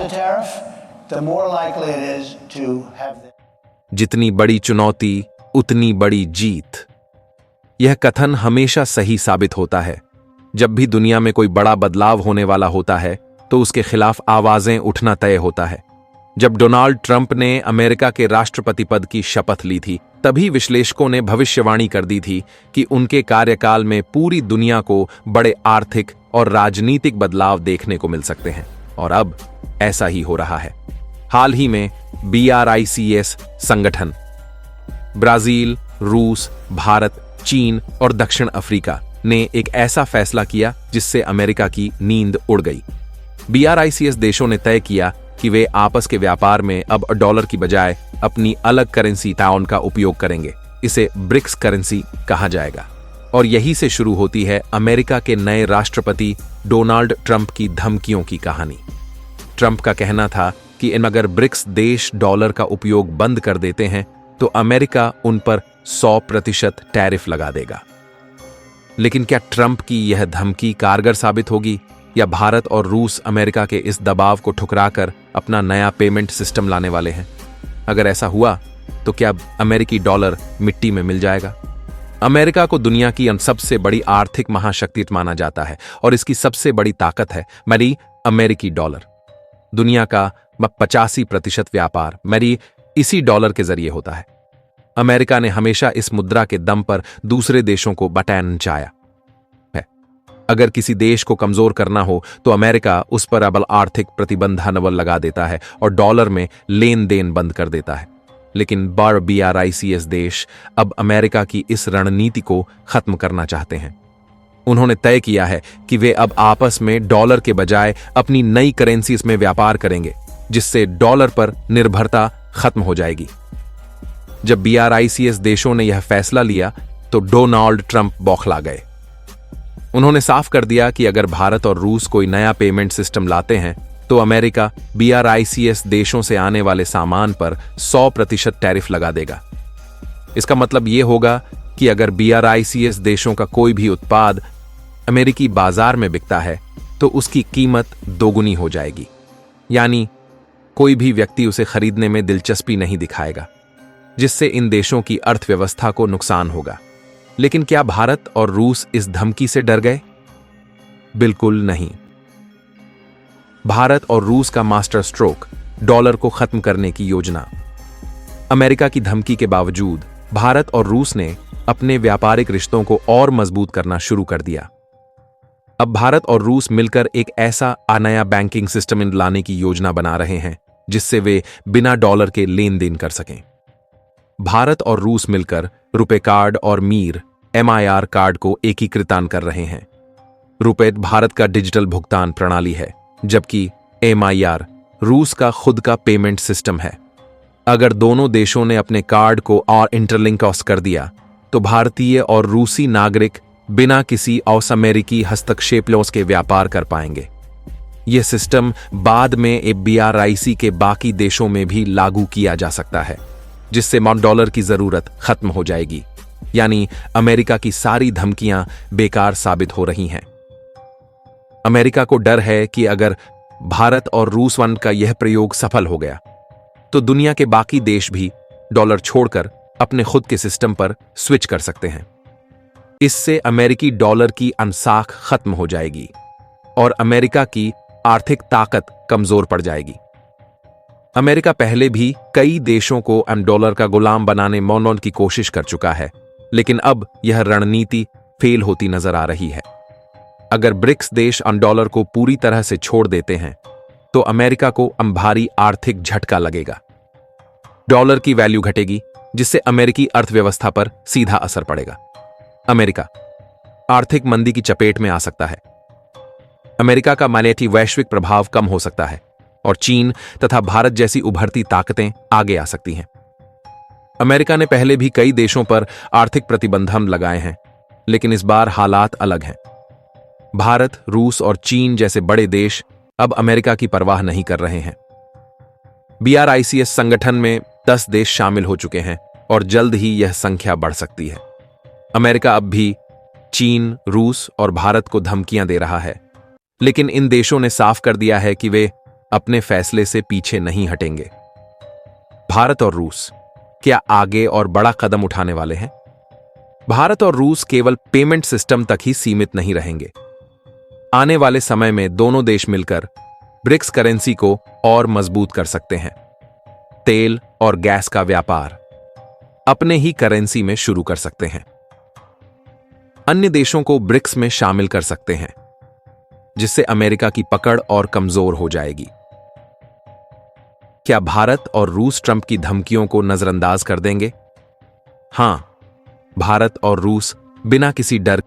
the tariff, the more likely it is to have the... जितनी बड़ी चुनौती उतनी बड़ी जीत। यह कथन हमेशा सही साबित होता है। जब भी दुनिया में कोई बड़ा बदलाव होने वाला होता है तो उसके खिलाफ आवाजें उठना तय होता है। जब डोनाल्ड ट्रंप ने अमेरिका के राष्ट्रपति पद की शपथ ली थी, तभी विश्लेषकों ने भविष्यवाणी कर दी थी कि उनके कार्यकाल में पूरी दुनिया को बड़े आर्थिक और राजनीतिक बदलाव देखने को मिल सकते हैं, और अब ऐसा ही हो रहा है। हाल ही में BRICS संगठन ब्राजील, रूस, भारत, चीन और दक्षिण अफ्रीका ने एक ऐसा फैसला किया जिससे अमेरिका की नींद उड़ गई। BRICS देशों ने तय किया कि वे आपस के व्यापार में अब डॉलर की बजाय अपनी अलग करेंसी टाउन का उपयोग करेंगे। इसे ब्रिक्स करेंसी कहा जाएगा। और यही से शुरू होती है अमेरिका के नए राष्ट्रपति डोनाल्ड ट्रंप की धमकियों की कहानी। ट्रंप का कहना था कि अगर ब्रिक्स देश डॉलर का उपयोग बंद कर देते हैं तो अमेरिका उन पर 100% टैरिफ लगा देगा। लेकिन क्या ट्रंप की यह धमकी कारगर साबित होगी, या भारत और रूस अमेरिका के इस दबाव को ठुकराकर अपना नया पेमेंट सिस्टम लाने वाले हैं? अगर ऐसा हुआ तो क्या अमेरिकी डॉलर मिट्टी में मिल जाएगा? अमेरिका को दुनिया की सबसे बड़ी आर्थिक महाशक्ति माना जाता है और इसकी सबसे बड़ी ताकत है मेरी अमेरिकी डॉलर। दुनिया का 85% व्यापार मेरी इसी डॉलर के जरिए होता है। अमेरिका ने हमेशा इस मुद्रा के दम पर दूसरे देशों को बटैन चाया है। अगर किसी देश को कमजोर करना हो तो अमेरिका उस पर अब आर्थिक प्रतिबंध लगा देता है और डॉलर में लेन देन बंद कर देता है। लेकिन BRICS देश अब अमेरिका की इस रणनीति को खत्म करना चाहते हैं। उन्होंने तय किया है कि वे अब आपस में डॉलर के बजाय अपनी नई करेंसीज में व्यापार करेंगे, जिससे डॉलर पर निर्भरता खत्म हो जाएगी। जब BRICS देशों ने यह फैसला लिया तो डोनाल्ड ट्रंप बौखला गए। उन्होंने साफ कर दिया कि अगर भारत और रूस कोई नया पेमेंट सिस्टम लाते हैं तो अमेरिका BRICS देशों से आने वाले सामान पर 100% टैरिफ लगा देगा। इसका मतलब यह होगा कि अगर BRICS देशों का कोई भी उत्पाद अमेरिकी बाजार में बिकता है तो उसकी कीमत दोगुनी हो जाएगी, यानी कोई भी व्यक्ति उसे खरीदने में दिलचस्पी नहीं दिखाएगा, जिससे इन देशों की अर्थव्यवस्था को नुकसान होगा। लेकिन क्या भारत और रूस इस धमकी से डर गए? बिल्कुल नहीं। भारत और रूस का मास्टर स्ट्रोक डॉलर को खत्म करने की योजना। अमेरिका की धमकी के बावजूद भारत और रूस ने अपने व्यापारिक रिश्तों को और मजबूत करना शुरू कर दिया। अब भारत और रूस मिलकर एक ऐसा नया बैंकिंग सिस्टम लाने की योजना बना रहे हैं जिससे वे बिना डॉलर के लेन देन कर सकें। भारत और रूस मिलकर रुपे कार्ड और MIR कार्ड को एकीकृत कर रहे हैं। रुपे भारत का डिजिटल भुगतान प्रणाली है, जबकि MIR रूस का खुद का पेमेंट सिस्टम है। अगर दोनों देशों ने अपने कार्ड को और इंटरलिंक कर दिया तो भारतीय और रूसी नागरिक बिना किसी अमेरिकी हस्तक्षेप के व्यापार कर पाएंगे। यह सिस्टम बाद में BRIC के बाकी देशों में भी लागू किया जा सकता है, जिससे डॉलर की जरूरत खत्म हो जाएगी। यानी अमेरिका की सारी धमकियां बेकार साबित हो रही हैं। अमेरिका को डर है कि अगर भारत और रूस का यह प्रयोग सफल हो गया तो दुनिया के बाकी देश भी डॉलर छोड़कर अपने खुद के सिस्टम पर स्विच कर सकते हैं। इससे अमेरिकी डॉलर की साख खत्म हो जाएगी और अमेरिका की आर्थिक ताकत कमजोर पड़ जाएगी। अमेरिका पहले भी कई देशों को डॉलर का गुलाम बनाने की कोशिश कर चुका है, लेकिन अब यह रणनीति फेल होती नजर आ रही है। अगर ब्रिक्स देश डॉलर को पूरी तरह से छोड़ देते हैं तो अमेरिका को भारी आर्थिक झटका लगेगा। डॉलर की वैल्यू घटेगी, जिससे अमेरिकी अर्थव्यवस्था पर सीधा असर पड़ेगा। अमेरिका आर्थिक मंदी की चपेट में आ सकता है। अमेरिका का मॉनेटरी वैश्विक प्रभाव कम हो सकता है और चीन तथा भारत जैसी उभरती ताकतें आगे आ सकती हैं। अमेरिका ने पहले भी कई देशों पर आर्थिक प्रतिबंध लगाए हैं, लेकिन इस बार हालात अलग हैं। भारत, रूस और चीन जैसे बड़े देश अब अमेरिका की परवाह नहीं कर रहे हैं। BRICS संगठन में 10 देश शामिल हो चुके हैं और जल्द ही यह संख्या बढ़ सकती है। अमेरिका अब भी चीन, रूस और भारत को धमकियां दे रहा है, लेकिन इन देशों ने साफ कर दिया है कि वे अपने फैसले से पीछे नहीं हटेंगे। भारत और रूस क्या आगे और बड़ा कदम उठाने वाले हैं? भारत और रूस केवल पेमेंट सिस्टम तक ही सीमित नहीं रहेंगे। आने वाले समय में दोनों देश मिलकर ब्रिक्स करेंसी को और मजबूत कर सकते हैं। तेल और गैस का व्यापार अपने ही करेंसी में शुरू कर सकते हैं। अन्य देशों को ब्रिक्स में शामिल कर सकते हैं, जिससे अमेरिका की पकड़ और कमजोर हो जाएगी। क्या भारत और रूस ट्रंप की धमकियों को नजरअंदाज कर देंगे? हां, भारत और रूस बिना किसी डर